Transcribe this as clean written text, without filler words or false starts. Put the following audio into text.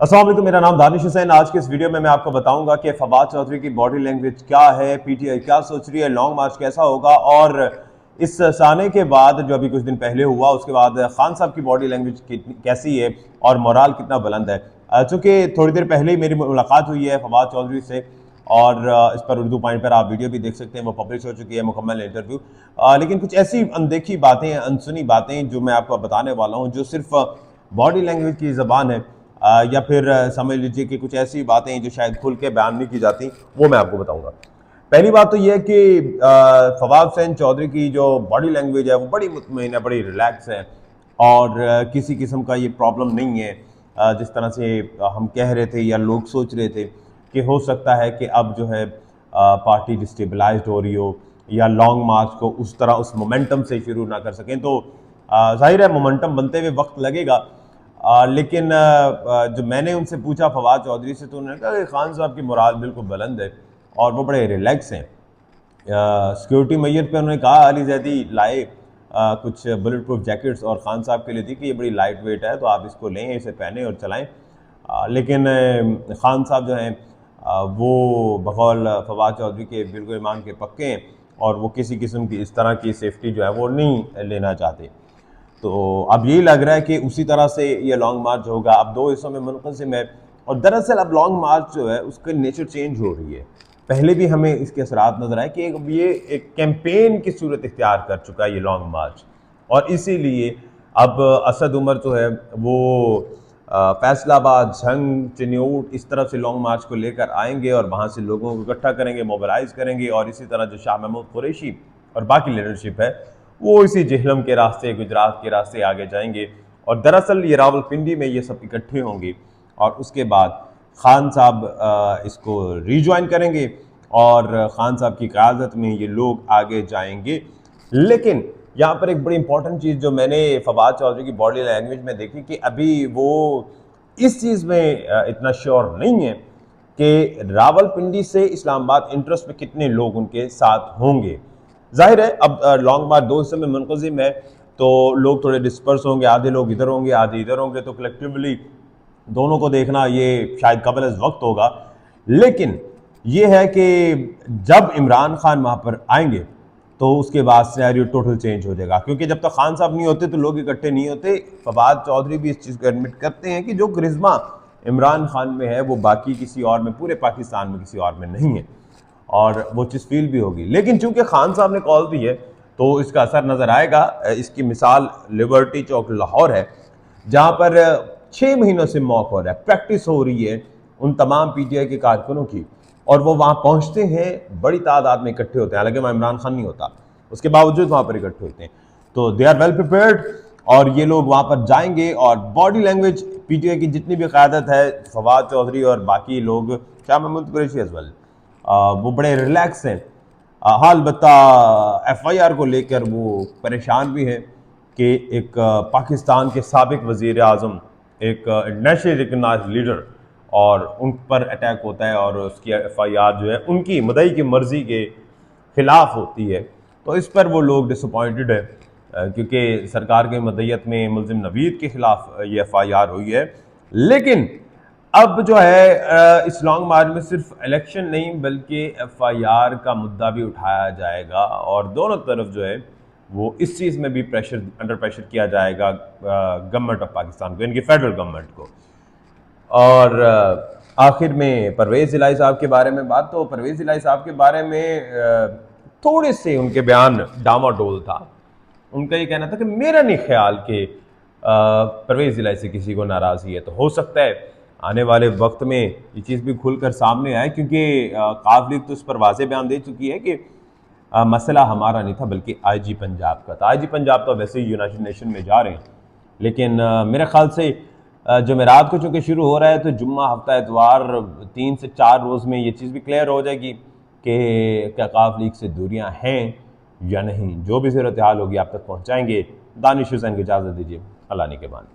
अस्सलाम वालेकुम, मेरा नाम दानिश हुसैन। आज के इस वीडियो में मैं आपको बताऊंगा कि फवाद चौधरी की बॉडी लैंग्वेज क्या है, पीटीआई क्या सोच रही है, लॉन्ग मार्च कैसा होगा, और इस साने के बाद जो अभी कुछ दिन पहले हुआ उसके बाद खान साहब की बॉडी लैंग्वेज कैसी है और मोराल कितना बुलंद है। चूँकि थोड़ी देर पहले ही मेरी मुलाकात हुई है फवाद चौधरी से, और इस पर उर्दू पॉइंट पर आप वीडियो भी देख सकते हैं, वो पब्लिश हो चुकी है मुकम्मल इंटरव्यू। लेकिन कुछ ऐसी अनदेखी बातें, अनसुनी बातें जो मैं आपको बताने वाला हूँ, जो सिर्फ बॉडी लैंग्वेज की ज़बान है, या फिर समझ लीजिए कि कुछ ऐसी बातें जो शायद खुल के बयान नहीं की जाती, वो मैं आपको बताऊंगा। पहली बात तो यह है कि फवाद हुसैन चौधरी की जो बॉडी लैंग्वेज है वो बड़ी मुतमईन है, बड़ी रिलैक्स है, और किसी किस्म का ये प्रॉब्लम नहीं है जिस तरह से हम कह रहे थे या लोग सोच रहे थे कि हो सकता है कि अब जो है पार्टी डिस्टेबलाइज्ड हो रही हो, या लॉन्ग मार्च को उस तरह उस मोमेंटम से शुरू ना कर सकें। तो जाहिर है मोमेंटम बनते हुए वक्त लगेगा। लेकिन जो मैंने उनसे पूछा फवाद चौधरी से, तो उन्होंने कहा कि खान साहब की मोराल बिल्कुल बुलंद है और वो बड़े रिलैक्स हैं। सिक्योरिटी मैयर पे उन्होंने कहा अली जैदी लाए कुछ बुलेट प्रूफ जैकेट्स और खान साहब के लिए दी कि ये बड़ी लाइट वेट है, तो आप इसको लें, इसे पहने और चलाएं। लेकिन खान साहब जो हैं वो बकौल फवाद चौधरी के बिल्कुल ईमान के पक्के हैं, और वो किसी किस्म की इस तरह की सेफ्टी जो है वो नहीं लेना चाहते। तो अब यही लग रहा है कि उसी तरह से ये लॉन्ग मार्च होगा। अब दो हिस्सों में मुनक़सिम है, और दरअसल अब लॉन्ग मार्च जो है उसका नेचर चेंज हो रही है। पहले भी हमें इसके असरात नजर आए कि ये एक कैंपेन की सूरत इख्तियार कर चुका है ये लॉन्ग मार्च, और इसीलिए अब असद उमर जो है वो फैसलाबाद, झंग, चिन्यूट इस तरफ से लॉन्ग मार्च को लेकर आएंगे और वहाँ से लोगों को इकट्ठा करेंगे, मोबिलाइज करेंगे, और इसी तरह जो शाह महमूद कुरैशी और बाकी लीडरशिप है वो इसी जेहलम के रास्ते, गुजरात के रास्ते आगे जाएंगे, और दरअसल ये रावलपिंडी में ये सब इकट्ठे होंगे, और उसके बाद खान साहब इसको रीज्वाइन करेंगे, और खान साहब की क़यादत में ये लोग आगे जाएंगे। लेकिन यहाँ पर एक बड़ी इंपॉर्टेंट चीज़ जो मैंने फवाद चौधरी की बॉडी लैंग्वेज में देखी कि अभी वो इस चीज़ में इतना श्योर नहीं है कि रावलपिंडी से इस्लामाबाद इंटरेस्ट में कितने लोग उनके साथ होंगे। जाहिर है अब लॉन्ग मार्च दो हिस्से में मुनक़सिम है, तो लोग थोड़े डिस्पर्स होंगे, आधे लोग इधर होंगे, आधे इधर होंगे, तो कलेक्टिवली दोनों को देखना ये शायद कबल अज़ वक्त होगा। लेकिन ये है कि जब इमरान खान वहाँ पर आएंगे तो उसके बाद सिनेरियो टोटल चेंज हो जाएगा, क्योंकि जब तक खान साहब नहीं होते तो लोग इकट्ठे नहीं होते। फवाद चौधरी भी इस चीज़ को एडमिट करते हैं कि जो करिश्मा इमरान खान में है वो बाकी किसी और में, पूरे पाकिस्तान में किसी और में नहीं है, और वो चीज़ फील भी होगी। लेकिन चूंकि खान साहब ने कॉल दी है तो इसका असर नज़र आएगा। इसकी मिसाल लिबर्टी चौक लाहौर है, जहाँ पर 6 महीनों से मॉक हो रहा है, प्रैक्टिस हो रही है उन तमाम पीटीआई के कारकुनों की, और वो वहाँ पहुँचते हैं, बड़ी तादाद में इकट्ठे होते हैं, हालांकि वहाँ इमरान खान नहीं होता, उसके बावजूद वहाँ पर इकट्ठे होते हैं। तो दे आर वेल प्रिपेयर्ड, और ये लोग वहाँ पर जाएंगे, और बॉडी लैंग्वेज पीटीआई की जितनी भी क़यादत है, फवाद चौधरी और बाकी लोग, शाह महमूद कुरैशी एज वेल, वो बड़े रिलैक्स हैं। हाँ, अलबत्ता FIR को लेकर वो परेशान भी हैं कि एक पाकिस्तान के साबिक वज़ीर आज़म, एक नेशनली रिकग्नाइज लीडर, और उन पर अटैक होता है, और उसकी FIR जो है उनकी मदई की मर्ज़ी के ख़िलाफ़ होती है। तो इस पर वो लोग डिसअपॉइंटेड है, क्योंकि सरकार के मदयत में मुल्ज़िम नवीद के ख़िलाफ़ ये FIR हुई है। लेकिन अब जो है इस लॉन्ग मार्च में सिर्फ इलेक्शन नहीं बल्कि FIR का मुद्दा भी उठाया जाएगा, और दोनों तरफ जो है वो इस चीज़ में भी प्रेशर, अंडर प्रेशर किया जाएगा गवर्नमेंट ऑफ पाकिस्तान को, इनकी फेडरल गवर्नमेंट को। और आखिर में परवेज़ इलाही साहब के बारे में बात, तो परवेज़ इलाही साहब के बारे में थोड़े से उनके बयान डामाडोल था। उनका ये कहना था कि मेरा नहीं ख्याल कि परवेज़ इलाही से किसी को नाराज़गी है। तो हो सकता है आने वाले वक्त में ये चीज़ भी खुलकर सामने आए, क्योंकि काफ लीग तो इस पर वाज़े बयान दे चुकी है कि मसला हमारा नहीं था बल्कि IG पंजाब का था। IG पंजाब तो वैसे ही यूनाइटेड नेशन में जा रहे हैं, लेकिन मेरे ख्याल से जुमेरात को चूँकि शुरू हो रहा है तो जुम्मा, हफ्ता, इतवार, 3 से 4 रोज़ में ये चीज़ भी क्लियर हो जाएगी कि क्या काफ लीग से दूरियाँ हैं या नहीं। जो भी सूरत हाल होगी आप तक पहुँचाएँगे। दानिश हुसैन को इजाज़त दीजिए, अल्लाह निगहबान।